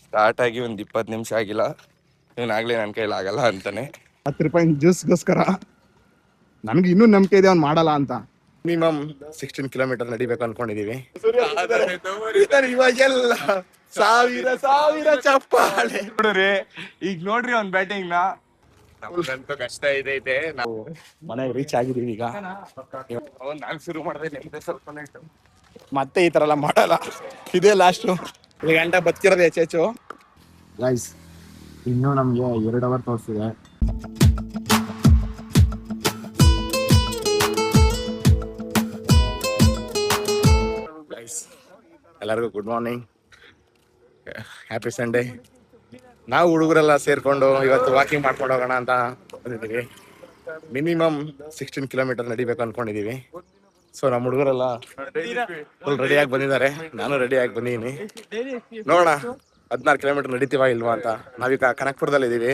Start ಆಗಿ ಒಂದು 20 ನಿಮಿಷ ಆಗಿಲ್ಲ, ಇವನಾಗ್ಲೇ ನನ್ನ ಕೈಲಿ ಆಗಲ್ಲ ಅಂತಾನೆ. 10 ರೂಪಾಯಿ ಜ್ಯೂಸ್ಗೋಸ್ಕರ ನನ್ಗೆ ಇನ್ನೂ ನಂಬಿಕೆ ಇದೆ ಅವ್ನು ಮಾಡಲ್ಲ ಅಂತ. ಮಿನಿಮಮ್ 16 ಕಿಲೋಮೀಟರ್ ನಡಿಬೇಕು ಅನ್ಕೊಂಡಿದೀವಿ. ಇವಾಗೆಲ್ಲ ಸಾವಿರ ಸಾವಿರ ಚಪ್ಪಾಳೆ ನೋಡ್ರಿ. ಈಗ ನೋಡ್ರಿ ಅವ್ನ್ ಬ್ಯಾಟಿಂಗ್ ನ. ನಮ್ಗಂತೂ ಕಷ್ಟ ಇದೆ. ನಾವು ಮನೆಗೆ ರೀಚ್ ಆಗಿದೀವಿ ಈಗ. ನಾನು ಶುರು ಮಾಡಿದೆ ನಿಮ್ದೆ ಸ್ವಲ್ಪ ಲೇಟು. ಮತ್ತೆ ಈ ತರ ಎಲ್ಲ ಮಾಡಲ್ಲ, ಇದೇ ಲಾಸ್ಟು. ಈ ಗಂಟೆ ಬದುಕಿರೋದು ಹೆಚ್ಚು. ಗೈಸ್ ಇನ್ನೂ ನಮ್ಗೆ 2 ಅವರ್ ತೋರಿಸಿದೆ. ಎಲ್ಲರಿಗೂ ಗುಡ್ ಮಾರ್ನಿಂಗ್, ಹ್ಯಾಪಿ ಸಂಡೇ. ನಾವು ಹುಡುಗರೆಲ್ಲ ಸೇರ್ಕೊಂಡು ಇವತ್ತು ವಾಕಿಂಗ್ ಮಾಡ್ಕೊಂಡು ಹೋಗೋಣ ಅಂತ ಬಂದಿದ್ದೀವಿ. ಮಿನಿಮಮ್ 16 ಕಿಲೋಮೀಟರ್ ನಡಿಬೇಕು ಅನ್ಕೊಂಡಿದೀವಿ. ಸೊ ನಮ್ಮ ಹುಡುಗರೆಲ್ಲ ಫುಲ್ ರೆಡಿಯಾಗಿ ಬಂದಿದ್ದಾರೆ, ನಾನು ರೆಡಿಯಾಗಿ ಬಂದಿದ್ದೀನಿ. ನೋಡೋಣ 16 ಕಿಲೋಮೀಟರ್ ನಡಿತೀವ ಇಲ್ವಾ ಅಂತ. ನಾವೀಗ ಕನಕಪುರದಲ್ಲಿ ಇದ್ದೀವಿ.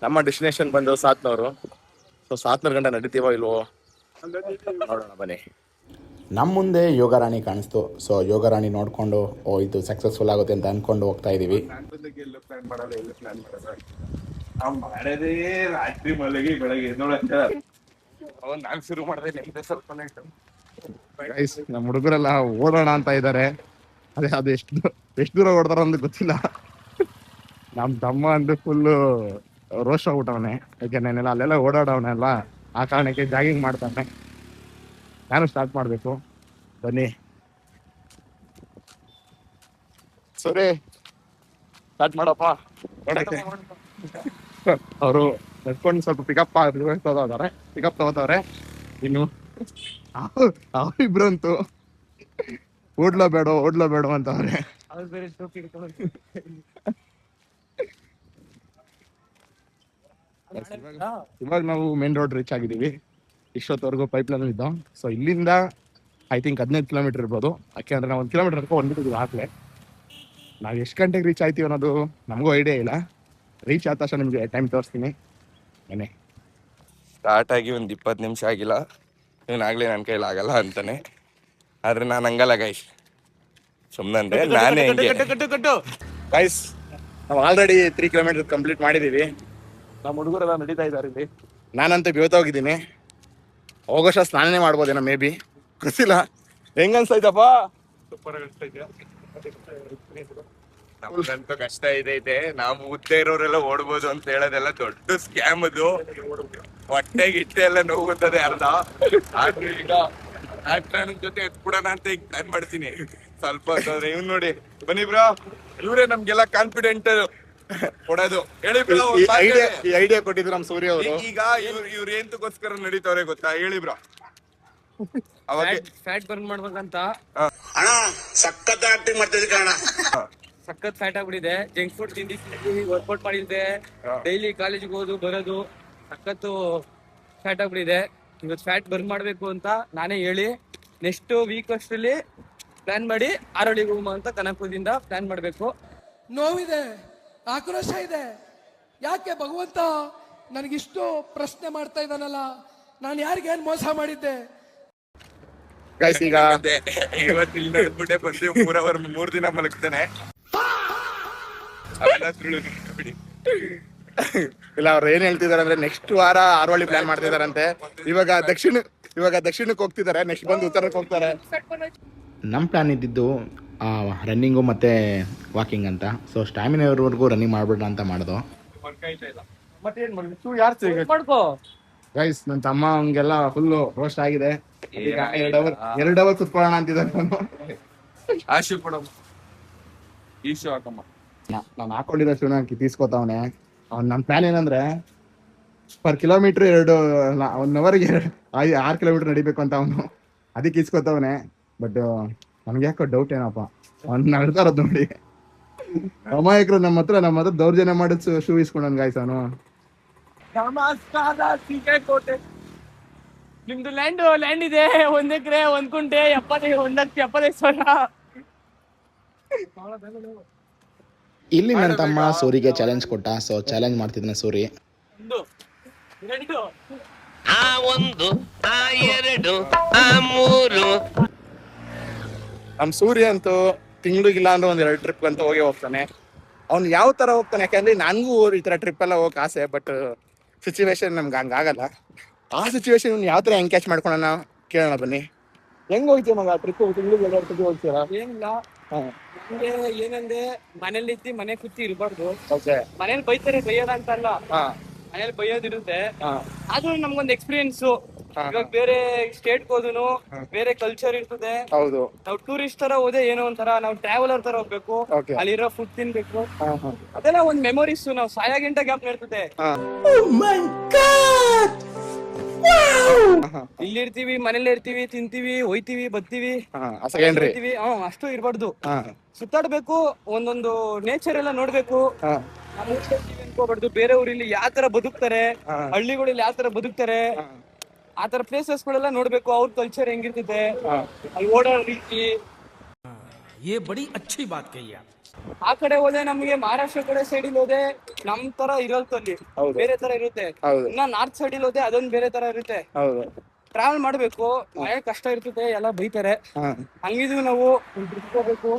ನಮ್ಮ ಡೆಸ್ಟಿನೇಷನ್ ಬಂದು ಸಾತ್ನೂರು. ಸೊ ಸಾತ್ನೂರು ಗಂಟೆ ನಡಿತೀವೋ ಇಲ್ವೋ ನೋಡೋಣ ಬನ್ನಿ. ನಮ್ಮ ಮುಂದೆ ಯೋಗರಾಣಿ ಕಾಣಿಸ್ತು. ಸೊ ಯೋಗರಾಣಿ ನೋಡಿಕೊಂಡು ಇದು ಸಕ್ಸಸ್ಫುಲ್ ಆಗುತ್ತೆ ಅಂತ ಅಂದ್ಕೊಂಡು ಹೋಗ್ತಾ ಇದ್ದೀವಿ. ರಾತ್ರಿ ಮಲಗಿ ಬೆಳಗ್ಗೆ ನಾನು ಶುರು ಮಾಡಿದೆ ನಿಮ್ದೆ ಸ್ವಲ್ಪ ಲೇಟು. ಗೈಸ್ ನಮ್ಮ ಹುಡುಗರೆಲ್ಲ ಓಡೋಣ ಅಂತ ಇದ್ದಾರೆ. ಅದು ಎಷ್ಟು ದೂರ ಓಡ್ತಾರ ಅಂತ ಗೊತ್ತಿಲ್ಲ. ನಮ್ಮ ತಮ್ಮ ಅಂದ್ರೆ ಫುಲ್ಲು ರೋಷ ಊಟವನೆ, ಯಾಕೆಂದ್ರೆ ಅಲ್ಲೆಲ್ಲ ಓಡಾಡವನೆಲ್ಲ. ಆ ಕಾರಣಕ್ಕೆ ಜಾಗಿಂಗ್ ಮಾಡ್ತಾನೆ. ನಾನು ಸ್ಟಾರ್ಟ್ ಮಾಡಬೇಕು, ಬನ್ನಿ. ಸರಿ ಸ್ಟಾರ್ಟ್ ಮಾಡಪ್ಪ. ಅವರು ನಡ್ಕೊಂಡು ಸ್ವಲ್ಪ ಪಿಕಪ್ ತಗೋತಾರೆ. ಇನ್ನು ಇಬ್ರಂತೂ ಓಡ್ಲೋ ಬೇಡ ಅಂತವ್ರೆ. ಇವಾಗ ನಾವು ಮೇನ್ ರೋಡ್ ರೀಚ್ ಆಗಿದ್ದೀವಿ. ಇಷ್ಟೊತ್ತವರೆಗೂ ಪೈಪ್ಲೈನ್ ಇದ್ದೋ. ಸೊ ಇಲ್ಲಿಂದ ಐ ಥಿಂಕ್ 15 ಕಿಲೋಮೀಟರ್ ಇರ್ಬೋದು. ಯಾಕೆಂದ್ರೆ ನಾವು 1 ಕಿಲೋಮೀಟರ್ ಬಂದ್ಬಿಟ್ಟಿದ್ವಿ ಆಗಲೇ. ನಾವು ಎಷ್ಟು ಗಂಟೆಗೆ ರೀಚ್ ಆಯ್ತೀವಿ ಅನ್ನೋದು ನಮಗೂ ಐಡಿಯಾ ಇಲ್ಲ. ರೀಚ್ ಆದ ತಕ್ಷಣ ನಿಮಗೆ ಟೈಮ್ ತೋರಿಸ್ತೀನಿ. ಏನೇ ಸ್ಟಾರ್ಟ್ ಆಗಿ ಒಂದು 20 ನಿಮಿಷ ಆಗಿಲ್ಲ, ಇವನಾಗ್ಲೇ ನನ್ನ ಕೈಲಿ ಆಗಲ್ಲ ಅಂತಾನೆ. ಆದ್ರೆ ನಾನು ಹಂಗಲ್ಲ ಗೈಸ್, ಸುಮ್ಮನೆ ನಾನೇ ಗೈಸ್. ನಾವು ಆಲ್ರೆಡಿ 3 ಕಿಲೋಮೀಟರ್ ಕಂಪ್ಲೀಟ್ ಮಾಡಿದ್ದೀವಿ. ನಮ್ಮ ಹುಡುಗರೆಲ್ಲ ನಡೀತಾ ಇದ್ದಾರೆ ಇಲ್ಲಿ. ನಾನಂತೂ ಹೋಗಿದ್ದೀನಿ. ಹೋಗೋಷ್ಟ ಸ್ನಾನನೇ ಮಾಡ್ಬೋದೇನೋ, ಮೇ ಬಿ, ಗೊತ್ತಿಲ್ಲ. ಹೆಂಗ ಅನ್ಸ್ತೈತಪ್ಪ? ಸೂಪರ್ ಅನಿಸ್ತೈತೆ. ನಮ್ಗಂತೂ ಕಷ್ಟ ಇದೆ. ನಾವು ಮುದ್ದೆ ಇರೋರೆಲ್ಲ ಓಡ್ಬೋದು ಅಂತ ಹೇಳೋದೆಲ್ಲ ದೊಡ್ಡ ಸ್ಕ್ಯಾಮ್. ಅದು ಹೊಟ್ಟೆಗೆ ಇಟ್ಟೆ ಎಲ್ಲ ನೋವುತ್ತದೆ ಅರ್ಧ. ಆದ್ರೂ ಈಗ ಆಕ್ಟ್ರನ್ ಜೊತೆ ಎತ್ಬಿಡೋಣ ಅಂತ ಈಗ ಪ್ಲಾನ್ ಮಾಡ್ತೀನಿ. ಸ್ವಲ್ಪ ಇವ್ ನೋಡಿ ಬನ್ನಿ ಬ್ರೋ, ಇವ್ರೆ ನಮ್ಗೆಲ್ಲ ಕಾನ್ಫಿಡೆಂಟ್ ಕೊಡೋದು. ಹೇಳಿ ಬ್ರೋ, ಈ ಐಡಿಯಾ ಕೊಟ್ಟಿದ್ರು ನಮ್ಮ ಸೂರ್ಯ ಅವರು. ಈಗ ಇವ್ರು ಎಂತಕ್ಕೋಸ್ಕರ ನಡೀತವ್ರೆ ಗೊತ್ತಾ? ಹೇಳಿ ಬ್ರೋ. ಅವಾಗ ಫ್ಯಾಟ್ ಬರ್ನ್ ಮಾಡ್ಬೇಕಂತ ಅಣ್ಣ ಸಖತ್ ಆಕ್ಟಿಂಗ್ ಮಾಡ್ತಿದ್ದೆ ಕಣ. ಸಖತ್ ಫ್ಯಾಟ್ ಆಗ್ಬಿಟ್ಟಿದೆ. ಜಂಕ್ ಫುಡ್ ತಿಂದಿದ್ದೆ, ವರ್ಕೌಟ್ ಮಾಡಿದ್ದೆ, ಡೈಲಿ ಕಾಲೇಜಿಗೆ ಹೋದು ಬರೋದು, ಸಖತ್ತು ಫ್ಯಾಟ್ ಆಗ್ಬಿಟ್ಟಿದೆ. ಇವತ್ತು ಫ್ಯಾಟ್ ಬರ್ನ್ ಮಾಡ್ಬೇಕು ಅಂತ ನಾನೇ ಹೇಳಿ ನೆಕ್ಸ್ಟ್ ವೀಕ್ ಅಷ್ಟರಲ್ಲಿ ಪ್ಲಾನ್ ಮಾಡಿ ಆರೋಳಿಗೆ ಹೋಗುವ ಅಂತ ಕನಕಪುರದಿಂದ ಪ್ಲಾನ್ ಮಾಡಬೇಕು. ನೋವಿದೆ, ಆಕ್ರೋಶ ಇದೆ. ಯಾಕೆ ಭಗವಂತ ನನಗಿಷ್ಟು ಪ್ರಶ್ನೆ ಮಾಡ್ತಾ ಇದ್ದಾನಲ್ಲ, ನಾನು ಯಾರಿಗೇನು ಮೋಸ ಮಾಡಿದ್ದೆ? ಗೈಸ್ ಈಗ ಇವತ್ತು ಇಲ್ಲಿ ನಡೆದ್ಬಿಟ್ಟೆ ಬಂದು 3 ಅವರ್ 3 ದಿನ ಮಲಗ್ತಾನೆ. ಇಲ್ಲ, ಅವ್ರು ಏನ್ ಹೇಳ್ತಿದಾರೆ ಅಂದ್ರೆ ನೆಕ್ಸ್ಟ್ ವಾರ ಆರೋಳಿ ಪ್ಲಾನ್ ಮಾಡ್ತಿದಾರಂತೆ. ಇವಾಗ ದಕ್ಷಿಣಕ್ಕೆ ಹೋಗ್ತಿದ್ದಾರೆ, ನೆಕ್ಸ್ಟ್ ಬಂದು ಉತ್ತರಕ್ಕೆ ಹೋಗ್ತಾರೆ. ನಮ್ಮ ಪ್ಲ್ಯಾನ್ ಇದ್ದಿದ್ದು ರನ್ನಿಂಗು ಮತ್ತು ವಾಕಿಂಗ್ ಅಂತ. ಸೊ ಸ್ಟ್ಯಾಮಿನಾವರೆಗೂ ರನ್ನಿಂಗ್ ಮಾಡ್ಬಿಡೋಣ ಅಂತ ಮಾಡೋದು. ಗೈಸ್ ನನ್ನ ತಮ್ಮ ಹಂಗೆಲ್ಲ ಫುಲ್ಲು ರೋಸ್ಟ್ ಆಗಿದೆ. ಈಗ 2 ಅವರ್ ಕುತ್ಕೊಳ್ಳೋಣ ಅಂತಿದ್ದಾರೆ. ನಾನು ಹಾಕೊಂಡಿರೋ ಶೂನ ತೀಸ್ಕೊತಾವನೆ. ನನ್ನ ಪ್ಲಾನ್ ಏನಂದ್ರೆ ಪರ್ ಕಿಲೋಮೀಟರ್ 1 ಅವರ್ಗೆ 6 ಕಿಲೋಮೀಟರ್ ನಡಿಬೇಕು ಅಂತ ಅವನು. ಅದಕ್ಕೆ ಇಸ್ಕೊತಾವನೆ. ಬಟ್ ನಮ್ಗೆ ಯಾಕೋ ಡೌಟ್ ಏನಪ್ಪ, ಅವ್ನು ನಡ್ತಾ ಇರೋದು ನೋಡಿ. ಅಮಾಯಕರು ನಮ್ಮ ಹತ್ರ ದೌರ್ಜನ್ಯ ಮಾಡಿದ್ ಶೂ ಇಸ್ಕೊಂಡ್ ಗಾಯ್ಸ್ ಅವನು. ನಿಮ್ದು ಲ್ಯಾಂಡ್ ಇದೆ 1 ಎಕರೆ 1 ಕುಂಟೆ 75 ಸಾವಿರ. ಇಲ್ಲಿ ನನ್ನ ತಮ್ಮ ಸೂರಿಗೆ ಚಾಲೆಂಜ್ ಕೊಟ್ಟ. ಸೊ ಚಾಲೆಂಜ್ ಮಾಡ್ತಿದ್ದಾನೆ ಸೂರಿ. ನಮ್ ಸೂರ್ಯ ಅಂತೂ ತಿಂಗಳಿಗಿಲ್ಲ ಅಂದ್ರೆ 1-2 ಟ್ರಿಪ್ ಅಂತ ಹೋಗ್ತಾನೆ. ಅವ್ನು ಯಾವ ತರ ಹೋಗ್ತಾನೆ, ಯಾಕಂದ್ರೆ ನನಗೂ ಈ ತರ ಟ್ರಿಪ್ ಎಲ್ಲ ಹೋಗಕ್ ಆಸೆ, ಬಟ್ ಸಿಚುವೇಶನ್ ನಮ್ಗೆ ಹಂಗಾಗಲ್ಲ. ಆ ಸಿಚುವೇಶನ್ ಯಾವ ತರ ಹೆಂಗ್ ಕ್ಯಾಚ್ ಮಾಡ್ಕೊಳ್ಳೋಣ ಕೇಳೋಣ ಬನ್ನಿ. ಹೆಂಗ್ ಹೋಗ್ತೀವಿ ಮಗ ಟ್ರಿಪ್? ತಿಂಗಳಿಗೆ 2 ಸತಿ ಹೋಗ್ತೀರಾ? ಏನಿಲ್ಲ, ಹಾ, ನಮ್ಗೆ ಏನಂದ್ರೆ ಮನೇಲಿ ಇದ್ದು ಮನೆ ಕೂತಿ ಇರಬಾರ್ದು. ಓಕೆ. ಮನೇಲಿ ಬೈತಾರೆ, ಬೈಯೋದ ಅಂತಲ್ಲ, ಹಾ, ಮನೇಲಿ ಬೈಯೋದಿರುತ್ತೆ. ಹಾ, ಆದ್ರೂ ನಮ್ಗೊಂದು ಎಕ್ಸ್ಪೀರಿಯನ್ಸ್. ಹಾ, ಇವಾಗ ಬೇರೆ ಸ್ಟೇಟ್ ಹೋದನು ಬೇರೆ ಕಲ್ಚರ್ ಇರ್ತದೆ. ಹೌದು. ನಾವು ಟೂರಿಸ್ಟ್ ತರ ಹೋದೆ ಏನೋ ಒಂಥರ, ನಾವು ಟ್ರಾವೆಲರ್ ತರ ಹೋಗ್ಬೇಕು, Okay. ಅಲ್ಲಿರೋ ಫುಡ್ ತಿನ್ಬೇಕು, ಹಾ, ಹಾ, ಅದೆಲ್ಲ ಒಂದ್ ಮೆಮೊರೀಸ್. ನಾವು ಸಾಯ ಗಂಟೆ ಗ್ಯಾಪ್ ಇರ್ತದೆ. ಹಾ, ಇಲ್ಲಿರ್ತೀವಿ, ಮನೇಲಿ ಇರ್ತೀವಿ, ತಿಂತೀವಿ, ಹೋಯ್ತಿವಿ, ಬರ್ತೀವಿ, ಹಾ, ಸೆಕೆಂಡ್ರಿ. ಅಷ್ಟು ಇರ್ಬಾರ್ದು. ಹಾ, ಸುತ್ತಾಡ್ಬೇಕು, ಒಂದೊಂದು ನೇಚರ್ ಎಲ್ಲ ನೋಡ್ಬೇಕು. ಹಾ, ನಮ್ಮ ಊರಲ್ಲಿ ಅನ್ಕೋಬಾರ್ದು, ಬೇರೆ ಊರಲ್ಲಿ ಯಾವ ತರ ಬದುಕ್ತಾರೆ, ಹಾ. ಹಳ್ಳಿಗಳಲ್ಲಿ ಯಾವ ತರ ಬದುಕ್ತಾರೆ, ಹಾ, ಆ ತರ ಪ್ಲೇಸಸ್ ಗಳೆಲ್ಲ ನೋಡ್ಬೇಕು. ಅವ್ರ ಕಲ್ಚರ್ ಹೆಂಗಿರ್ತದೆ, ಹಾ. ಅಲ್ಲಿ ಓಡಾಡೋ ರೀತಿ. ये बड़ी अच्छी बात कही आप। ಆ ಕಡೆ ಹೋದೆ, ನಮ್ಗೆ ಮಹಾರಾಷ್ಟ್ರ ಕಡೆ ಸೈಡ್ ಹೋದೆ ನಮ್ ತರ ಇರೋದು, ಅಲ್ಲಿ ಹೌದು. ಬೇರೆ ತರ ಇರುತ್ತೆ. ಹೌದು. ಇನ್ನ ನಾರ್ತ್ ಸೈಡ್ ಹೋದೆ, ಅದೊಂದ್ ಬೇರೆ ತರ ಇರುತ್ತೆ. ಹೌದು. ಟ್ರಾವೆಲ್ ಮಾಡ್ಬೇಕು, ಮಳೆ ಕಷ್ಟ ಇರ್ತದೆ, ಎಲ್ಲ ಬೈತಾರೆ. ಹಾ, ಹಂಗಿದ್ವಿ ನಾವು ಟ್ರಿಪ್ ಹೋಗ್ಬೇಕು,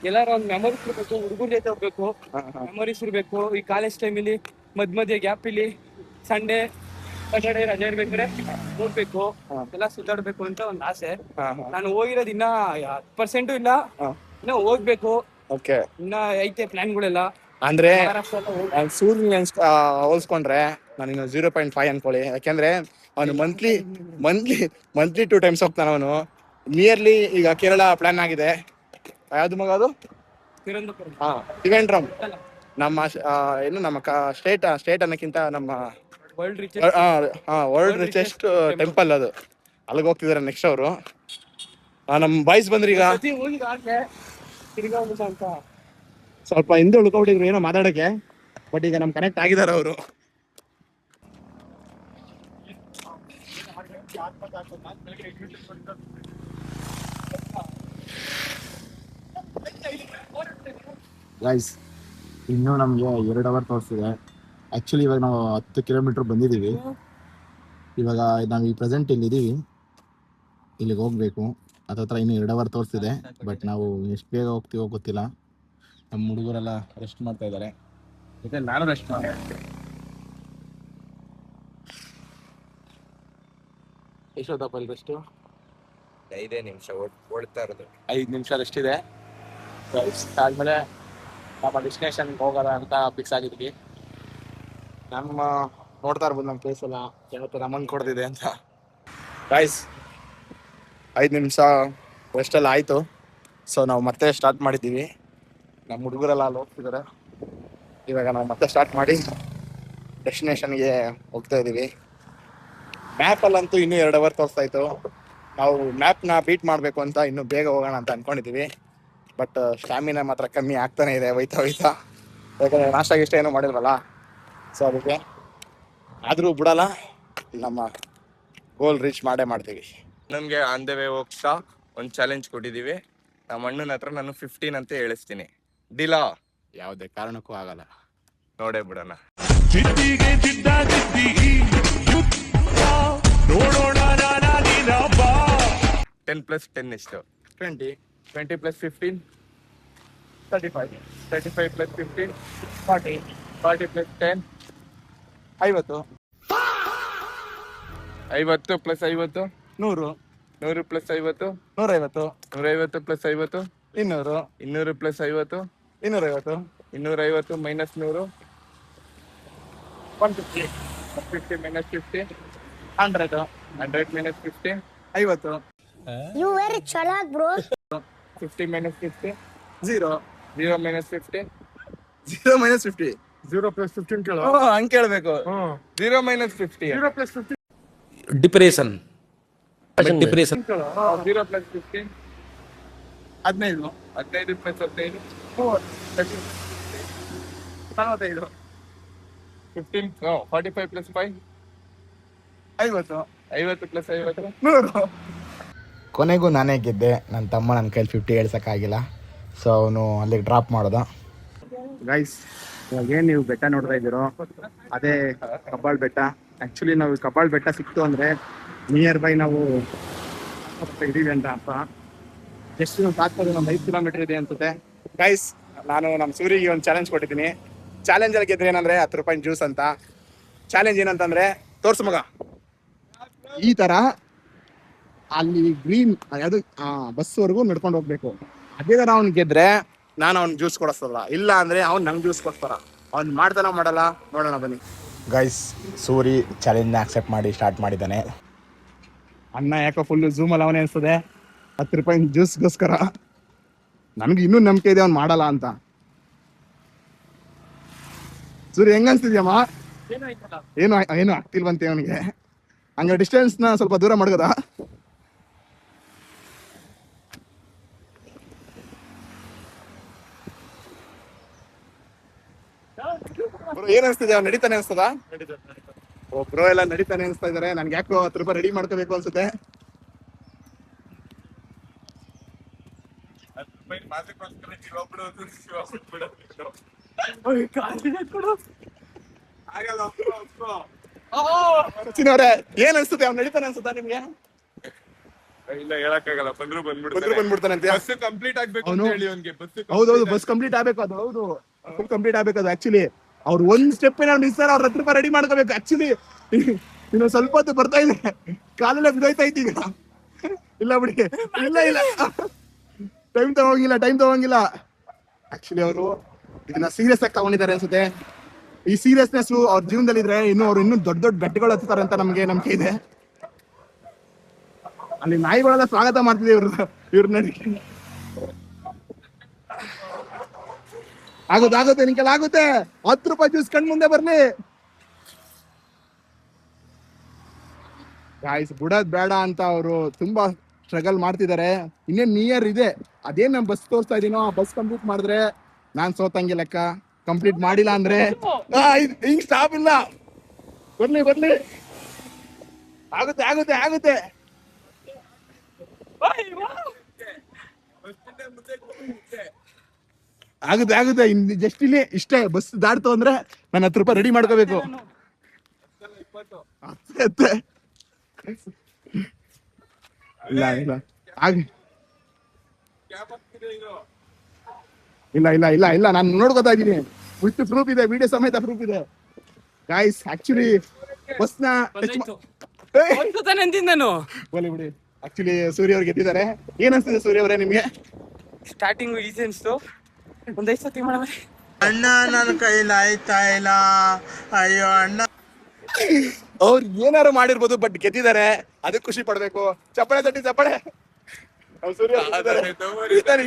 ಎಲ್ಲಾರು ಒಂದ್ ಮೆಮೊರೀಸ್ ಇರ್ಬೇಕು, ಹುಡುಗರ ಜೊತೆ ಹೋಗ್ಬೇಕು, ಹಾ, ಹಾ. ಮೆಮೊರೀಸ್ ಇರ್ಬೇಕು. ಈ ಕಾಲೇಜ್ ಟೈಮಲ್ಲಿ ಮಧ್ಯ ಗ್ಯಾಪ್ ಇಲ್ಲಿ ಸಂಡೇ ಸಾಟರ್ಡೆ ರಜೆ ಇರ್ಬೇಕಾದ್ರೆ ಹೋಗ್ಬೇಕು, ಎಲ್ಲ ಸುತ್ತಾಡ್ಬೇಕು ಅಂತ ಒಂದ್ ಆಸೆ. ಹಾ, ಹಾ. ನಾನು ಹೋಗಿರೋದು ಇನ್ನ 10% ಇಲ್ಲ, ಹಾ. ಇನ್ನ ಹೋಗ್ಬೇಕು, ಓಕೆ. ಇನ್ನ ಐತೆ ಪ್ಲಾನ್ಗಳೆಲ್ಲ. ಅಂದ್ರೆ ಮಹಾರಾಷ್ಟ್ರ ಎಲ್ಲ ಹೋಗ್ಬೇಕು. ನಾನ್ ಸೂರ್ಯ ಹೋಲ್ಸ್ಕೊಂಡ್ರೆ ನಾನು ಇನ್ನು 0.5 ಅನ್ಕೊಳ್ಳಿ. ಯಾಕೆಂದ್ರೆ ಅವನು ಮಂತ್ಲಿ 2 times ಹೋಗ್ತಾನ ಅವನು. ನಿಯರ್ಲಿ ಈಗ ಕೇರಳ ಪ್ಲಾನ್ ಆಗಿದೆ. ಯಾವ್ದು ಮಗ ಅದು? ತಿರುವನಂತಪುರಂ. ಹಾ, ತ್ರಿವೇಂದ್ರಂ. ನಮ್ಮ ಏನು ನಮ್ಮ ಸ್ಟೇಟ್ ಅನ್ನಕ್ಕಿಂತ ನಮ್ಮ world rich world richest temple ಅದು. ಅಲ್ಲಿಗೆ ಹೋಗ್ತಿದಾರೆ ನೆಕ್ಸ್ಟ್ ಅವರು. ನಮ್ ಬಾಯ್ಸ್ ಬಂದ್ರಿ ಈಗ ಹೋಗಿದಾಗ್ಲೇ ತಿರ್ಗಾ ಹೋಗ್ಬೇಕು ಅಂತ. ಸ್ವಲ್ಪ ಹಿಂದೆ ಉಳ್ಕೊಬಿಟ್ಟಿದ್ರು ಏನೋ ಮಾತಾಡಕ್ಕೆ, ಬಟ್ ಈಗ ನಮ್ ಕನೆಕ್ಟ್ ಆಗಿದ್ದಾರೆ ಅವರು. ಗೈಸ್, ಇನ್ನೂ ನಮಗೆ 2 hour ತೋರಿಸ್ತಿದೆ. ಆ್ಯಕ್ಚುಲಿ ಇವಾಗ ನಾವು 10 ಕಿಲೋಮೀಟ್ರ್ ಬಂದಿದ್ದೀವಿ. ಇವಾಗ ನಾವು ಈ ಪ್ರೆಸೆಂಟ್ ಇಲ್ಲಿದ್ದೀವಿ, ಇಲ್ಲಿಗೆ ಹೋಗ್ಬೇಕು. ಹತ್ರ ಇನ್ನೂ 2 hour ತೋರಿಸ್ತಿದೆ. ಬಟ್ ನಾವು ಎಷ್ಟು ಬೇಗ ಹೋಗ್ತೀವೋ ಗೊತ್ತಿಲ್ಲ. ನಮ್ಮ ಹುಡುಗರೆಲ್ಲ ರೆಸ್ಟ್ ಮಾಡ್ತಾ ಇದ್ದಾರೆ, ಜೊತೆ ನಾನು ರೆಸ್ಟ್ ಮಾಡಿ. ಎಷ್ಟೊತ್ತಪ್ಪ ಇಲ್ಲಿ ರೆಸ್ಟು? 5 ನಿಮಿಷ ಓಡ್ತಾ ಇರೋದು. 5 ನಿಮಿಷ ರೆಸ್ಟ್ ಇದೆ. ಆದ್ಮೇಲೆ ನಮ್ಮ ಡೆಸ್ಟಿನೇಷನ್ಗೆ ಹೋಗೋಣ ಅಂತ ಫಿಕ್ಸ್ ಆಗಿದ್ವಿ. ನಮ್ಮ ನೋಡ್ತಾ ಇರ್ಬೋದು ನಮ್ಮ ಪ್ಲೇಸ್ ಎಲ್ಲ ಯಾವತ್ತು ನಮ್ಮನ್ನು ಕೊಡ್ತಿದೆ ಅಂತ. ಗೈಸ್, 5 ನಿಮಿಷ ರೆಸ್ಟ್ ಎಲ್ಲ ಆಯಿತು. ಸೊ ನಾವು ಮತ್ತೆ ಸ್ಟಾರ್ಟ್ ಮಾಡಿದ್ದೀವಿ. ನಮ್ಮ ಹುಡುಗರೆಲ್ಲ ಅಲ್ಲಿ ಹೋಗ್ತಿದ್ದಾರೆ. ಇವಾಗ ನಾವು ಮತ್ತೆ ಸ್ಟಾರ್ಟ್ ಮಾಡಿ ಡೆಸ್ಟಿನೇಷನ್ಗೆ ಹೋಗ್ತಾ ಇದ್ದೀವಿ. ಮ್ಯಾಪಲ್ಲಂತೂ ಇನ್ನೂ 2 hour ತೋರಿಸ್ತಾ ಇತ್ತು. ನಾವು ಮ್ಯಾಪ್ನ ಬೀಟ್ ಮಾಡಬೇಕು ಅಂತ ಇನ್ನೂ ಬೇಗ ಹೋಗೋಣ ಅಂತ ಅಂದ್ಕೊಂಡಿದ್ದೀವಿ. ಬಟ್ ಸ್ಟ್ಯಾಮಿನಾ ಮಾತ್ರ ಕಮ್ಮಿ ಆಗ್ತಾನೆ ಇದೆ ಹೋಯ್ತಾ. ಯಾಕಂದರೆ ನಾಷ್ಟ ಗಿಷ್ಟ ಏನೂ ಮಾಡಿಲ್ವಲ್ಲ, ಸೊ ಅದಕ್ಕೆ. ಆದರೂ ಬಿಡಲ್ಲ, ನಮ್ಮ ಗೋಲ್ ರೀಚ್ ಮಾಡೇ ಮಾಡ್ತೀವಿ. ನಮ್ಗೆ ಆನ್ ದ ವೇ ಹೋಗ್ತಾ ಒಂದು ಚಾಲೆಂಜ್ ಕೊಟ್ಟಿದ್ದೀವಿ. ನಮ್ಮ ಅಣ್ಣನ ಹತ್ರ ನಾನು 15 ಅಂತ ಹೇಳಿಸ್ತೀನಿ. ಡಿಲಾ ಯಾವುದೇ ಕಾರಣಕ್ಕೂ ಆಗಲ್ಲ, ನೋಡೇ ಬಿಡೋಣ. 10 + 10 ಎಷ್ಟು? 20. 20 + 15 35. 35 + 15 40. 40 + 10 50. 50 + 50 100. 100 + 50 150. 150 + 50 200. 200 + 50 250. 250 - 100 150. 50 - 50 100. 100 - 50 50. You very chalak, bro. 50 - 50 0. 0 - 50 0 - 50. 0 + 15 ಕೇಳು. ಹಂಗೆ ಕೇಳಬೇಕು. 0 - 50 0 + 50. Depression depression 0 + 15 15. 15 + 15 45. 15 45 + 5 50. 50 + 50 100. ಕೊನೆಗೂ ನಾನೇ ಗೆದ್ದೆ. ನನ್ನ ತಮ್ಮ ನನ್ನ ಕೈಲಿ 50 ಹೇಳ್ಸೋಕ್ಕಾಗಿಲ್ಲ, ಸೊ ಅವನು ಅಲ್ಲಿಗೆ ಡ್ರಾಪ್ ಮಾಡ್ದ. ಗೈಸ್, ಇವಾಗ ಏನು ನೀವು ಬೆಟ್ಟ ನೋಡ್ತಾ ಇದ್ದೀರೋ ಅದೇ ಕಬ್ಬಾಳ್ ಬೆಟ್ಟ. ಆ್ಯಕ್ಚುಲಿ ನಾವು ಕಬ್ಬಾಳ್ ಬೆಟ್ಟ ಸಿಕ್ತು ಅಂದರೆ ನಿಯರ್ ಬೈ ನಾವು ಇದ್ದೀವಿ ಅಂತ ಅರ್ಥ. ಎಷ್ಟು ತಾತ್ಪರ್ಯ, ಒಂದು 5 ಕಿಲೋಮೀಟರ್ ಇದೆ ಅನ್ಸುತ್ತೆ. ಗೈಸ್, ನಾನು ನಮ್ಮ ಸೂರಿಗೆ ಒಂದು ಚಾಲೆಂಜ್ ಕೊಟ್ಟಿದ್ದೀನಿ. ಚಾಲೆಂಜಲ್ಲಿ ಗೆದ್ರೆ ಏನಂದ್ರೆ 10 ರೂಪಾಯಿ ಜ್ಯೂಸ್ ಅಂತ. ಚಾಲೆಂಜ್ ಏನಂತಂದ್ರೆ ತೋರ್ಸು ಮಗ, ಈ ತರ ಅಲ್ಲಿ ಗ್ರೀನ್ ಯಾವುದು ಬಸ್ವರೆಗೂ ನಡ್ಕೊಂಡು ಹೋಗ್ಬೇಕು. ಅದೇ ತರ ಅವ್ನು ಗೆದ್ರೆ ನಾನು ಅವ್ನು ಜ್ಯೂಸ್ ಕೊಡಿಸ್ತಲ್ಲ, ಇಲ್ಲ ಅಂದ್ರೆ ಅವ್ನು ನಂಗೆ ಜ್ಯೂಸ್ ಕೊಡ್ತಾರ. ಅವ್ನು ಮಾಡ್ತಾನ ಮಾಡಲ್ಲ ನೋಡೋಣ ಬನ್ನಿ. ಗೈಸ್, ಸೂರಿ ಚಾಲೆಂಜ್ನ ಆಕ್ಸೆಪ್ಟ್ ಮಾಡಿ ಸ್ಟಾರ್ಟ್ ಮಾಡಿದ್ದಾನೆ. ಅಣ್ಣ ಯಾಕೋ ಫುಲ್ ಝೂಮಲ್ಲಿ ಅವನೇ ಅನ್ಸ್ತದೆ 10 ರೂಪಾಯಿ ಜ್ಯೂಸ್ಗೋಸ್ಕರ. ನನಗೆ ಇನ್ನೂ ನಂಬಿಕೆ ಇದೆ ಅವ್ನು ಮಾಡಲ್ಲ ಅಂತ. ಸೂರಿ ಹೆಂಗ ಅನ್ಸ್ತಿದ್ಯಮ್ಮ? ಏನು ಆಗ್ತಿಲ್ವಂತೆ ಅವನಿಗೆ. ಹಂಗ ಡಿಸ್ಟೆನ್ಸ್ ನ ಸ್ವಲ್ಪ ದೂರ ಮಾಡ್ಕೋದ. ಏನ್ ಅನ್ಸ್ತಿದೆ? ಅವ್ನು ನಡೀತಾನೆ ಅನ್ಸ್ತದ? ಓ ಬ್ರೋ ಎಲ್ಲ ನಡೀತಾನೆ ಅನ್ಸ್ತಾ ಇದಾರೆ. ನನ್ಗೆ ಯಾಕೋ 10 ರೂಪಾಯಿ ರೆಡಿ ಮಾಡ್ಕೋಬೇಕು ಅನ್ಸುತ್ತೆ. ಅವ್ರೆ ಏನ್ ಅನ್ಸುತ್ತೆ? ಅವ್ನು ನಡೀತಾನೆ ಅನ್ಸುತ್ತಾ ನಿಮ್ಗೆ? ಇಲ್ಲ ಹೇಳಕ್ಕಾಗಲ್ಲ, ಬಂದ್ರು ಬಂದ್ಬಿಡ್ತಾನೆ ಅಂತ. ಬಸ್ ಕಂಪ್ಲೀಟ್ ಆಗ್ಬೇಕು ಅಂತ ಹೇಳಿ ಅವ್ನಿಗೆ. ಹೌದೌದು, ಬಸ್ ಕಂಪ್ಲೀಟ್ ಆಗ್ಬೇಕು. ಅದು ಹೌದು, ಫುಲ್ ಕಂಪ್ಲೀಟ್ ಆಗ್ಬೇಕು. ಅದು ಆಕ್ಚುಲಿ ಅವ್ರು ಒಂದ್ ಸ್ಟೆಪ್ ಏನಾದ್ರು ಮಿಸ್ ಆದ್ರೆ ಅವ್ರ 10 ರೂಪಾಯಿ ರೆಡಿ ಮಾಡ್ಕೋಬೇಕು. ಆಕ್ಚುಲಿ ಇನ್ನು ಸ್ವಲ್ಪ ಹೊತ್ತು ಬರ್ತಾ ಇದೆ, ಕಾಲೆಲ್ಲ ಬಿದ್ದೋಯ್ತಾ ಇತ್ತು ಈಗ. ಇಲ್ಲ ಬಿಡಿ, ಇಲ್ಲ ಟೈಮ್ ತಗೋಂಗಿಲ್ಲ. ಆಕ್ಚುಲಿ ಅವರು ಇದನ್ನ ಸೀರಿಯಸ್ ಆಗಿ ತಗೊಂಡಿದ್ದಾರೆ ಅನ್ಸುತ್ತೆ. ಈ ಸೀರಿಯಸ್ನೆಸ್ ಅವ್ರ ಜೀವನದಲ್ಲಿ ಇದ್ರೆ ಅವ್ರು ಇನ್ನೂ ದೊಡ್ಡ ಬೆಟ್ಟಗಳು ಹತ್ತಾರೆ ಅಂತ ನಮ್ಗೆ ನಂಬಿಕೆ ಇದೆ. ಅಲ್ಲಿ ನಾಯಿಗಳೆಲ್ಲ ಸ್ವಾಗತ ಮಾಡ್ತಿದೆ ಇವ್ರ ನಡಿಕೆ. ಆಗುತ್ತೆ ನಿಂಗೆಲ್ಲ ಆಗುತ್ತೆ. 10 ರೂಪಾಯಿ ಜ್ಯೂಸ್ ಕಣ್ ಮುಂದೆ ಬರ್ಲಿ. ಗಾಯ್ಸ್, ಬಿಡೋದ್ ಬೇಡ ಅಂತ ಅವರು ತುಂಬಾ ಸ್ಟ್ರಗಲ್ ಮಾಡ್ತಿದ್ದಾರೆ. ಇನ್ನೇನ್ ನಿಯರ್ ಇದೆ. ಅದೇನ್ ನಾನು ಬಸ್ ತೋರಿಸ್ತಾ ಇದೀನೋ, ಆ ಬಸ್ ಕಂಪ್ಲೀಟ್ ಮಾಡಿದ್ರೆ ನಾನ್ ಸೋತಂಗೆ ಲೆಕ್ಕ. ಕಂಪ್ಲೀಟ್ ಮಾಡಿಲ್ಲ ಅಂದ್ರೆ ಹಿಂಗ್ ಸ್ಟಾಪ್ ಇಲ್ಲ. ಬರ್ಲಿ ಆಗುತ್ತೆ. ಆಗುತ್ತೆ ಜಸ್ಟ್ ಇಲ್ಲಿ ಇಷ್ಟೇ. ಬಸ್ ದಾಟ್ತು ಅಂದ್ರೆ ನಾನು 10 ರೂಪಾಯಿ ರೆಡಿ ಮಾಡ್ಕೋಬೇಕು. ಇಲ್ಲ ನಾನು ನೋಡ್ಕೋತಾ ಇದ್ದೀನಿ. ವಿತ್ ಪ್ರೂಫ್ ಇದೆ, ವಿಡಿಯೋ ಸಮೇತ ಪ್ರೂಫ್ ಇದೆ. ಗಾಯ್ಸ್, ಆಕ್ಚುಲಿ ಬಸ್ನ ಬಿಡಿ. ಆಕ್ಚುಲಿ ಸೂರ್ಯ ಅವ್ರು ಗೆದ್ದಿದ್ದಾರೆ. ಏನ್ ಅನ್ಸ್ತಿದೆ ಸೂರ್ಯ ಅವರೇ ನಿಮ್ಗೆ? ಸ್ಟಾರ್ಟಿಂಗ್ ಈಸಿ ಅನ್ಸ್ತು. ಒಂದ್ 5 ಸತಿ ಮಾಡಬಾರಿ. ಅಣ್ಣ ನನ್ನ ಕೈಲಿ ಆಯ್ತಾ ಇಲ್ಲ, ಅಯ್ಯೋ ಅಣ್ಣ. ಅವ್ರು ಏನಾರು ಮಾಡಿರ್ಬೋದು, ಬಟ್ ಗೆದ್ದಿದ್ದಾರೆ, ಅದಕ್ಕೆ ಖುಷಿ ಪಡ್ಬೇಕು. ಚಪ್ಪಳೆ ತಟ್ಟಿ ಚಪ್ಪಳೆ. ಸೂರ್ಯ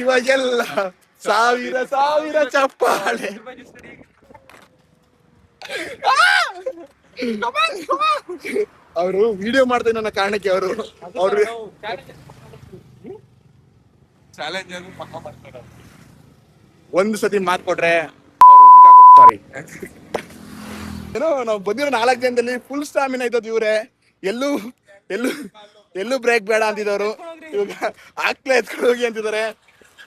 ಇವಾಗೆಲ್ಲ ಸಾವಿರ ಚಪ್ಪಾಳೆ. ಅವರು ವಿಡಿಯೋ ಮಾಡ್ತಾರೆ ನನ್ನ ಕಾರಣಕ್ಕೆ. ಅವರು ಚಾಲೆಂಜ್ ಅದು ಪಕ್ಕ ಮಾಡ್ತಾರೆ. ಒಂದು ಸತಿ ಮಾತು ಕೊಟ್ರೆ ಸಾರಿ ಏನೋ ನಾವು ಬಂದಿರೋ 4 ಜನದಲ್ಲಿ ಫುಲ್ ಸ್ಟಾಮಿನಾ ಇದ್ದದ್ದು ಇವ್ರೆ. ಎಲ್ಲೂ ಬ್ರೇಕ್ ಬೇಡ ಅಂತಿದ್ದವರು ಇವಾಗ ಆಗ್ಲೇ ಎತ್ಕೊಂಡು ಹೋಗಿ ಅಂತಿದ್ದಾರೆ.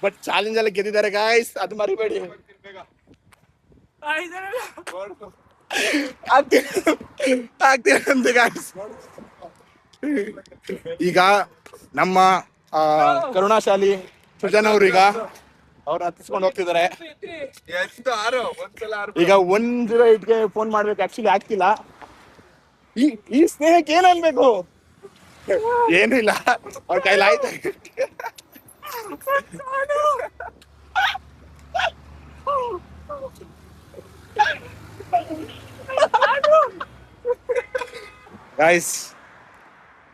ಬಟ್ ಚಾಲೆಂಜ್ ಅಲ್ಲಿ ಗೆದ್ದಿದ್ದಾರೆ ಗಾಯ್ಸ್, ಅದು ಮರಿಬೇಡಿ. ಆಗ್ತೀರಂತೆ ಗಾಯ್ಸ್. ಈಗ ನಮ್ಮ ಕರುಣಾಶಾಲಿ ಸೃಜನ್ ಅವರು ಈಗ ಅವ್ರು ಹತ್ತಿಸ್ಕೊಂಡು ಹೋಗ್ತಿದ್ದಾರೆ. ಈಗ 108ಗೆ ಫೋನ್ ಮಾಡ್ಬೇಕು. ಆಕ್ಚುಲಿ ಆಗ್ತಿಲ್ಲ. ಈ ಸ್ನೇಹಕ್ಕೆ ಏನ್ ಅನ್ಬೇಕು? ಏನು ಇಲ್ಲ, ಅವ್ರ ಕೈಲಿ ಆಯ್ತು. ಗಾಯ್ಸ್,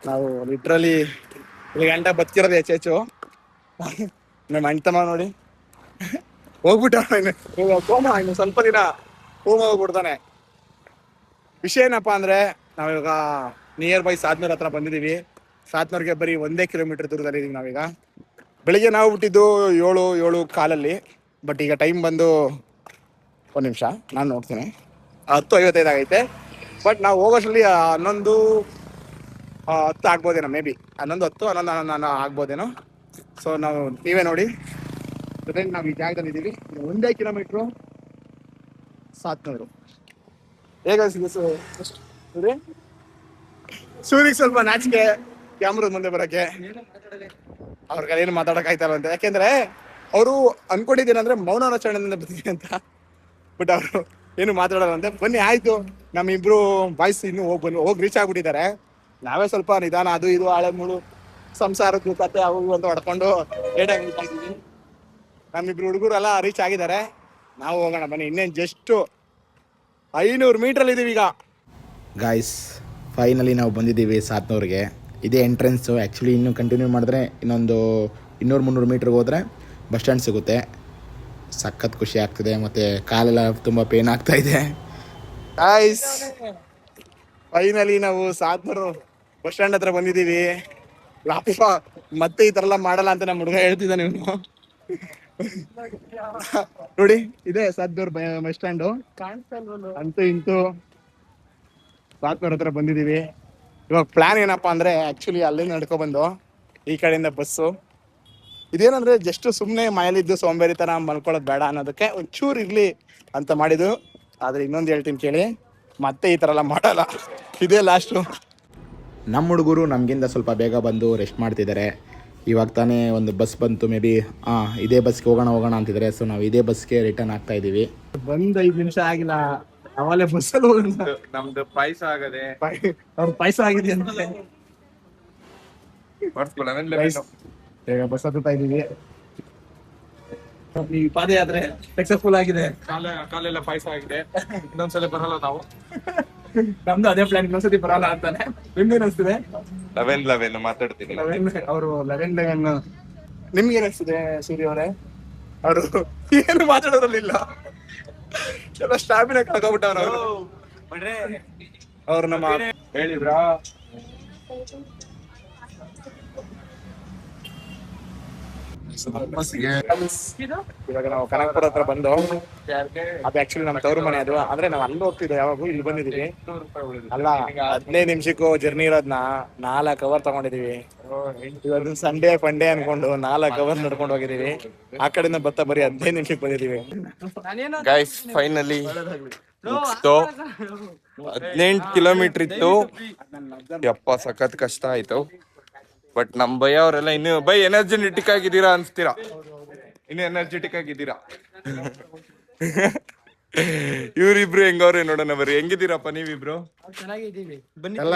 ನಾವು ಲಿಟ್ರಲಿ ಇಲ್ಲಿ ಗಂಟೆ ಬದುಕಿರೋದು ಹೆಚ್ಚು. ನಮ್ಮ ಅಣ್ತಮ್ಮ ನೋಡಿ ಹೋಗ್ಬಿಟ್ಟ. ಕೋಮ ಇನ್ನು ಸ್ವಲ್ಪ ದಿನ ಕೋಮ ಹೋಗ್ಬಿಡ್ತಾನೆ. ವಿಷಯ ಏನಪ್ಪಾ ಅಂದ್ರೆ, ನಾವಿವಾಗ ನಿಯರ್ ಬೈ ಸಾದ್ನೂರ್ ಹತ್ರ ಬಂದಿದೀವಿ. ಸಾತ್ನೂರ್ಗೆ ಬರೀ 1 ಕಿಲೋಮೀಟರ್ ದೂರದಲ್ಲಿ ಇದೀವಿ ನಾವೀಗ. ಬೆಳಿಗ್ಗೆ ನಾವು ಬಿಟ್ಟಿದ್ದು 7 ಕಾಲಲ್ಲಿ. ಬಟ್ ಈಗ ಟೈಮ್ ಬಂದು 1 ನಿಮಿಷ ನಾನು ನೋಡ್ತೀನಿ, 10:55 ಆಗೈತೆ. ಬಟ್ ನಾವು ಹೋಗೋಷ್ಟರಲ್ಲಿ 11:10 ಆಗ್ಬೋದೇನೋ, ಮೇ ಬಿ 11:10 11 ಆಗ್ಬೋದೇನೋ. ಸೊ ನೀವೇ ನೋಡಿ. ನಾವು ಈ ಜಾಗದಲ್ಲಿ ಇದ್ದೀವಿ. 1 ಕಿಲೋಮೀಟ್ರು ಸಾತ್ನೂರು. ಹೇಗನ್ಸಿದೆ ಸೂರಿಗೆ ಸ್ವಲ್ಪ ನಾಚಿಕೆ ಕ್ಯಾಮ್ರದ ಮುಂದೆ ಬರೋಕ್ಕೆ. ಅವ್ರ ಕಡೆ ಏನು ಮಾತಾಡಕ್ ಆಯ್ತಾರಂತೆ. ಯಾಕೆಂದ್ರೆ ಅವರು ಅನ್ಕೊಂಡಿದ್ದೇನಂದ್ರೆ ಮೌನಾಚರಣೆಯಿಂದ ಬರ್ತೀನಿ ಅಂತ, ಬಟ್ ಅವರು ಏನು ಮಾತಾಡೋದಂತೆ. ಬನ್ನಿ ಆಯ್ತು, ನಮ್ಮಿಬ್ರು ಬಾಯ್ಸ್ ಇನ್ನು ಹೋಗಿ ರೀಚ್ ಆಗ್ಬಿಟ್ಟಿದ್ದಾರೆ. ನಾವೇ ಸ್ವಲ್ಪ ನಿಧಾನ, ಅದು ಇದು ಹಳೆ ಮೂಳು ಸಂಸಾರದ ಕತೆ ಅವು ಅಂತ ಹೊಡ್ಕೊಂಡು ಏಟಾಗಿದ್ದೀವಿ. ನಮ್ಮಿಬ್ರು ಹುಡುಗರೆಲ್ಲ ರೀಚ್ ಆಗಿದ್ದಾರೆ. ನಾವು ಹೋಗೋಣ ಬನ್ನಿ. ಇನ್ನೇನು ಜಸ್ಟ್ 500 ಮೀಟ್ರಲ್ಲಿ ಇದೀವಿ ಈಗ. ಗಾಯ್ಸ್ ಫೈನಲಿ ನಾವು ಬಂದಿದ್ದೀವಿ ಸಾತ್ನೂರಿಗೆ. ಇದೇ ಎಂಟ್ರೆನ್ಸು. ಆ್ಯಕ್ಚುಲಿ ಇನ್ನೂ ಕಂಟಿನ್ಯೂ ಮಾಡಿದ್ರೆ ಇನ್ನೊಂದು 200-300 ಮೀಟ್ರಿಗೆ ಹೋದರೆ ಬಸ್ ಸ್ಟ್ಯಾಂಡ್ ಸಿಗುತ್ತೆ. ಸಖತ್ ಖುಷಿ ಆಗ್ತಿದೆ, ಮತ್ತು ಕಾಲೆಲ್ಲ ತುಂಬ ಪೇನ್ ಆಗ್ತಾ ಇದೆ. ಗಾಯ್ಸ್ ಫೈನಲಿ ನಾವು ಸಾತ್ನೂರು ಬಸ್ ಸ್ಟ್ಯಾಂಡ್ ಹತ್ರ ಬಂದಿದ್ದೀವಿ. ಲಾಪ ಮತ್ತೆ ಈ ಥರ ಎಲ್ಲ ಮಾಡಲ್ಲ ಅಂತ ನಮ್ಮ ಹುಡುಗ ಹೇಳ್ತಿದ್ದಾನೆ ಇವನು. ನೋಡಿ ಇದೆ ಸಾತ್ನೂರು ಬಸ್ ಸ್ಟ್ಯಾಂಡು. ಅಂತೂ ಇಂತೂ ಸಾತ್ನೂರ್ ಹತ್ರ ಬಂದಿದ್ದೀವಿ. ಇವಾಗ ಪ್ಲಾನ್ ಏನಪ್ಪಾ ಅಂದ್ರೆ ಆಕ್ಚುಲಿ ಅಲ್ಲಿಂದ ನಡ್ಕೊಬಂದು ಈ ಕಡೆಯಿಂದ ಬಸ್ಸು. ಇದೇನಂದ್ರೆ ಜಸ್ಟ್ ಸುಮ್ಮನೆ ಮನೇಲಿದ್ದು ಸೋಂಬೇರಿತನ ಮಲ್ಕೊಳ್ಳೋದು ಬೇಡ ಅನ್ನೋದಕ್ಕೆ ಒಂಚೂರು ಇರ್ಲಿ ಅಂತ ಮಾಡಿದ್ದು. ಆದ್ರೆ ಇನ್ನೊಂದು ಹೇಳ್ತೀನಿ ಕೇಳಿ, ಮತ್ತೆ ಈ ಥರ ಎಲ್ಲ ಮಾಡಲ್ಲ. ಇದೇ ಲಾಸ್ಟು. ನಮ್ಮ ಹುಡುಗರು ನಮಗಿಂತ ಸ್ವಲ್ಪ ಬೇಗ ಬಂದು ರೆಸ್ಟ್ ಮಾಡ್ತಿದ್ದಾರೆ. ಇವಾಗ ತಾನೇ ಒಂದು ಬಸ್ ಬಂತು, ಮೇ ಬಿ ಇದೇ ಬಸ್ಗೆ ಹೋಗೋಣ ಅಂತಿದ್ದಾರೆ. ಸೊ ನಾವು ಇದೇ ಬಸ್ಗೆ ರಿಟರ್ನ್ ಆಗ್ತಾ ಇದ್ದೀವಿ. ಬಂದು 5 ನಿಮಿಷ ಆಗಿಲ್ಲ, ಅವಲೇ ಬಸ್ಸಲ್ಲಿ ಹೋಗೋಣ. ನಮ್ದು ಪಾಯಸ ಆಗದೆ, ಅವ್ರ ಪಾಯಸ ಆಗಿದೆ ಅಂತ ಈಗ ಬಸ್ ಹತ್ತುತ್ತಾ ಇದೀವಿ. ಈ ಪಾದಯಾತ್ರೆ ಸಕ್ಸಸ್ಫುಲ್ ಆಗಿದೆ. ಕಾಲೆಲ್ಲ ಪಾಯಸ ಆಗಿದೆ. ಇನ್ನೊಂದ್ಸಲ ಬರಲ್ಲ ನಾವು. ನಮ್ದು ಅದೇ ಪ್ಲಾನ್, ಇನ್ನೊಂದ್ಸತಿ ಬರಲ್ಲ ಅಂತಾನೆ. ನಿಮ್ಗೆ ಅನಿಸ್ತಿದೆ? 11 ಮಾತಾಡ್ತೀನಿ. ಅವರು 11 ನಿಮ್ಗೆ ಏನಿಸ್ತಿದೆ ಸೂರ್ಯ ಅವರೇ? ಅವರು ಏನು ಮಾತಾಡೋದ್ರಲ್ಲಿಲ್ಲ, ಎಲ್ಲ ಸ್ಟಾಮಿನ ಕಳ್ಕೊಬಿಟ್ಟವ್ರು ಅವರು. ಅವ್ರು ನಮ್ಮ ಹೇಳಿದ್ರಾ ಇವಾಗ ನಾವು ಕನಕಪುರ ಹತ್ರ ಬಂದು, ಅದು ಆಕ್ಚುಲಿ ನಮ್ಮ ತವರು ಮನೆ. ಅದು ಅಂದ್ರೆ ನಾವು ಅಲ್ಲಿ ಹೋಗ್ತಿದ್ದೆ, ಯಾವಾಗೂ ಇಲ್ಲಿ ಬಂದಿದೀವಿ. ಅಲ್ಲ 15 ನಿಮಿಷಕ್ಕೂ ಜರ್ನಿ ಇರೋದ್ನ 4 ಅವರ್ ತಗೊಂಡಿದೀವಿ. ಇವತ್ತು ಸಂಡೇ ಫಂಡೇ ಅನ್ಕೊಂಡು 4 ಅವರ್ ನಡ್ಕೊಂಡು ಹೋಗಿದೀವಿ. ಆ ಕಡೆಯಿಂದ ಬತ್ತ ಬರೀ 15 ನಿಮಿಷಕ್ಕೆ ಬಂದಿದೀವಿ. ಗೈಸ್ ಫೈನಲಿ 18 ಕಿಲೋಮೀಟರ್ ಇತ್ತು. ಯಪ್ಪ ಸಖತ್ ಕಷ್ಟ ಆಯ್ತು. ಬಟ್ ನಮ್ ಭಯ ಅವರೆಲ್ಲ ಇನ್ನು ಎನರ್ಜೆಟಿಕ್ ಆಗಿದ್ದೀರಾ ಅನ್ಸ್ತೀರಾ? ಇನ್ನು ಎನರ್ಜೆಟಿಕ್ ಆಗಿದ್ದೀರಾ? ಇವ್ರಿಬ್ರು ಹೆಂಗವ್ರೆ ನೋಡೋಣ ಬರ್ರಿ. ಹೆಂಗಿದ್ದೀರಪ್ಪ ನೀವಿಬ್ರು? ಚೆನ್ನಾಗಿದ್ದೀವಿ, ಬನ್ನಿ. ಎಲ್ಲ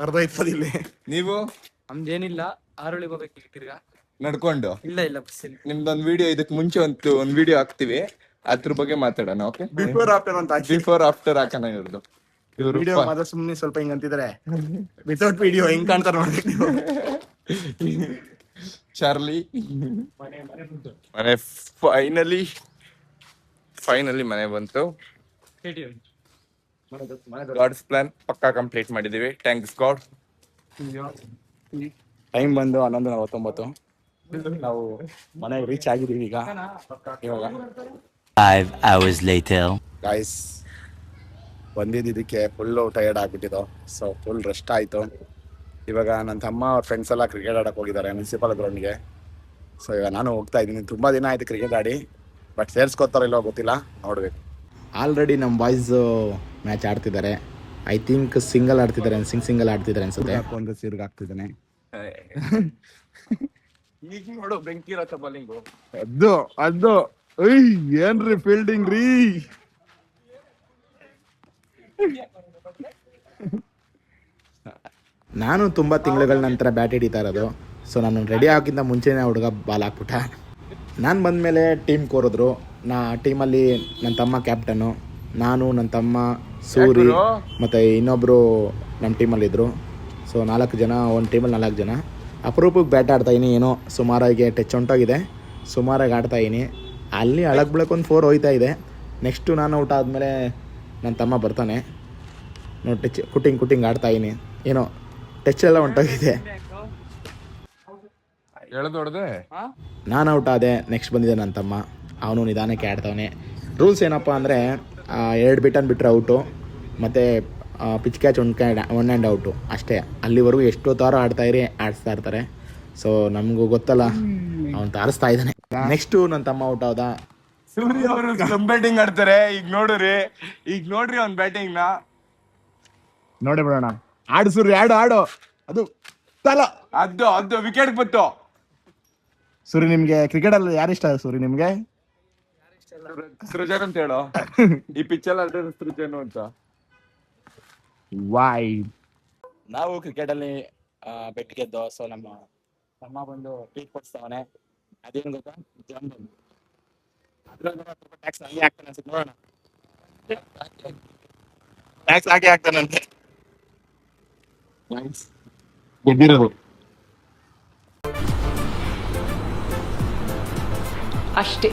ಅರ್ಧ ಇರ್ತದ ಇಲ್ಲಿ. ನೀವು? ನಮ್ದೇನಿಲ್ಲ, ಆರೋಳಿಗೆ ಹೋಗ್ಬೇಕು ತಿರ್ಗಾ. ನಡ್ಕೊಂಡು? ಇಲ್ಲ ಬಸ್ಸಲ್ಲಿ. ನಿಮ್ದೊಂದ್ ವಿಡಿಯೋ, ಇದಕ್ ಮುಂಚೆ ಒಂದ್ ವಿಡಿಯೋ ಹಾಕ್ತಿವಿ, ಅದ್ರ ಬಗ್ಗೆ ಮಾತಾಡೋಣ. ಓಕೆ, ಬಿಫೋರ್ ಆಫ್ಟರ್ ಅಂತ ಬಿಫೋರ್ ಆಫ್ಟರ್ ಹಾಕೋಣ ಇವ್ರದ್ದು. ಇವ್ರು ವಿಡಿಯೋ ಮಾತ್ರ ಸುಮ್ಮನೆ ಸ್ವಲ್ಪ ಹಿಂಗ್ ಅಂತಿದ್ದಾರೆ. ವಿತೌಟ್ ವಿಡಿಯೋ ಹೆಂಗ್ ಕಾಣ್ತಾರೆ ನೋಡ್ಬೇಕು ನೀವು. ಚಾರ್ಲಿ ಮನೆ ಫೈನಲಿ ಮನೆ ಬಂತು. ಗಾಡ್ಸ್ ಪ್ಲಾನ್ ಪಕ್ಕಾ ಕಂಪ್ಲೀಟ್ ಮಾಡಿದೀವಿ. Thanks god. ಟೈಮ್ ಬಂದು 11:49. ನಾವು ಮನೆಗೆ ರೀಚ್ ಆಗಿದೀವಿ ಈಗ. ಇವಾಗ 5 hours later. ಗಾಯ್ಸ್ ಬಂದಿದ್ದಕ್ಕೆ ಫುಲ್ಲು ಟಯರ್ಡ್ ಆಗ್ಬಿಟ್ಟಿದ್ದು. ಸೊ ಫುಲ್ ರೆಸ್ಟ್ ಆಯಿತು. ಇವಾಗ ನನ್ನ ತಮ್ಮ ಅವ್ರ ಫ್ರೆಂಡ್ಸ್ ಎಲ್ಲ ಕ್ರಿಕೆಟ್ ಆಡೋಕೆ ಹೋಗಿದ್ದಾರೆ ಮುನ್ಸಿಪಲ್ ಗ್ರೌಂಡ್ಗೆ. ಸೊ ಇವಾಗ ನಾನು ಹೋಗ್ತಾ ಇದ್ದೀನಿ. ತುಂಬ ದಿನ ಆಯಿತು ಕ್ರಿಕೆಟ್ ಆಡಿ, ಬಟ್ ಸೇರಿಸ್ಕೋತಾರೋ ಇಲ್ಲೋ ಗೊತ್ತಿಲ್ಲ, ನೋಡ್ಬೇಕು. ಆಲ್ರೆಡಿ ನಮ್ಮ ಬಾಯ್ಸ್ ಮ್ಯಾಚ್ ಆಡ್ತಿದ್ದಾರೆ. ಐ ಥಿಂಕ್ ಸಿಂಗಲ್ ಆಡ್ತಿದ್ದಾರೆ, ಸಿಂಗಲ್ ಆಡ್ತಿದ್ದಾರೆ ಅನ್ಸುತ್ತೆ. ಒಂದು ಸೀರ್ಗೆ ಆಗ್ತಿದ್ದಾನೆ. ಈಗ ನೋಡು ಬೆಂಕಿ ಇರತ್ತ ಬಾಲಿಂಗು. ಅದು ಏನ್ರಿ ಫೀಲ್ಡಿಂಗ್ ರೀ. ನಾನು ತುಂಬ ತಿಂಗಳುಗಳ ನಂತರ ಬ್ಯಾಟ್ ಹಿಡಿತಾ ಇರೋದು. ಸೊ ನಾನು ರೆಡಿ ಆಗೋಕ್ಕಿಂತ ಮುಂಚೆನೇ ಹುಡುಗ ಬಾಲ್ ಹಾಕ್ಬಿಟ್ಟ. ನಾನು ಬಂದಮೇಲೆ ಟೀಮ್ ಕೋರಿದ್ರು. ಟೀಮಲ್ಲಿ ನನ್ನ ತಮ್ಮ ಕ್ಯಾಪ್ಟನ್ನು, ನಾನು, ನನ್ನ ತಮ್ಮ ಸೂರಿ ಮತ್ತು ಇನ್ನೊಬ್ಬರು ನಮ್ಮ ಟೀಮಲ್ಲಿದ್ದರು. ಸೊ 4 ಜನ, ಒಂದು ಟೀಮಲ್ಲಿ 4 ಜನ. ಅಪರೂಪಕ್ಕೆ ಬ್ಯಾಟ್ ಆಡ್ತಾಯಿನಿ. ಏನೋ ಸುಮಾರಾಗಿ ಟಚ್ ಹೊಂಟೋಗಿದೆ, ಸುಮಾರಾಗಿ ಆಡ್ತಾಯಿನಿ. ಅಲ್ಲಿ ಅಳಗ್ ಬೆಳಕೊಂದು 4 ಹೋಯ್ತಾ ಇದೆ. ನೆಕ್ಸ್ಟು ನಾನು ಔಟ್ ಆದಮೇಲೆ ನನ್ನ ತಮ್ಮ ಬರ್ತಾನೆ. ನೋಡಿ ಟಚ್ ಕುಟ್ಟಿಂಗ್ ಆಡ್ತಾಯಿನಿ. ಏನೋ ಟಚ್ ಎಲ್ಲ ಹೊಂಟೋಗಿದೆ. ನಾನು ಔಟ್ ಆದೆ. ನೆಕ್ಸ್ಟ್ ಬಂದಿದೆ ನನ್ನ ತಮ್ಮ, ಅವನು ನಿಧಾನಕ್ಕೆ ಆಡ್ತಾವನೆ. ರೂಲ್ಸ್ ಏನಪ್ಪ ಅಂದರೆ 2 ಬಿಟನ್ ಬಿಟ್ಟರೆ ಔಟು, ಮತ್ತು ಪಿಚ್ ಕ್ಯಾಚ್ 1 ಹ್ಯಾಂಡ್ ಔಟು ಅಷ್ಟೇ. ಅಲ್ಲಿವರೆಗೂ ಎಷ್ಟೊತ್ತಾರು ಆಡಿಸ್ತಾ ಇರ್ತಾರೆ. ಸೊ ನಮಗೂ ಗೊತ್ತಲ್ಲ, ಅವನು ತಾರಿಸ್ತಾ ಇದ್ದಾನೆ. ನೆಕ್ಸ್ಟು ನನ್ನ ತಮ್ಮ ಔಟ್ ಆದ. ಸೂರ್ಯ ಅವರು ಬ್ಯಾಟಿಂಗ್ ಆಡ್ತಾರೆ. ಈಗ ನೋಡ್ರಿ ಅವ್ನ ಬ್ಯಾಟಿಂಗ್ ನ ನೋಡಿ ಬಿಡೋಣ. ಆಡು ಸೂರ್ಯ, ಆಡು ಅದು ತಲ ಅದು ವಿಕೆಟ್ ಬಂತು. ಸೂರಿ ನಿಮ್ಗೆ ಕ್ರಿಕೆಟ್ ಅಲ್ಲಿ ಯಾರು ಇಷ್ಟ ಸೂರಿ ನಿಮ್ಗೆ? ಸೃಜನ್ ಅಂತ ಹೇಳೋ ಈ ಪಿಚ್ಚರ್ ಅಲ್ದೇ ಸೃಜನ್ ಅಂತ. ವಾಯ್ ನಾವು ಕ್ರಿಕೆಟ್ ಅಲ್ಲಿ ಬೆಟ್ ಗೆದ್ದು, ಸೊ ನಮ್ಮ ತಮ್ಮ ಬಂದು ಟ್ರೀಟ್ ಕೊಡ್ಸ್ತಾವನೆ. ಅದೇನು ಗೊತ್ತಾ, ಜಂಬಲ್. ಅದ್ರಲ್ಲಿ ಸ್ವಲ್ಪ ಟ್ಯಾಕ್ಸ್ ಹಂಗೆ ಹಾಕ್ತಾನೆ ಅನ್ಸುತ್ತೆ, ನೋಡೋಣ. ಟ್ಯಾಕ್ಸ್ ಹಾಗೆ ಹಾಕ್ತಾನಂತೆ. ಗೆದ್ದಿರೋದು ಅಷ್ಟೇ.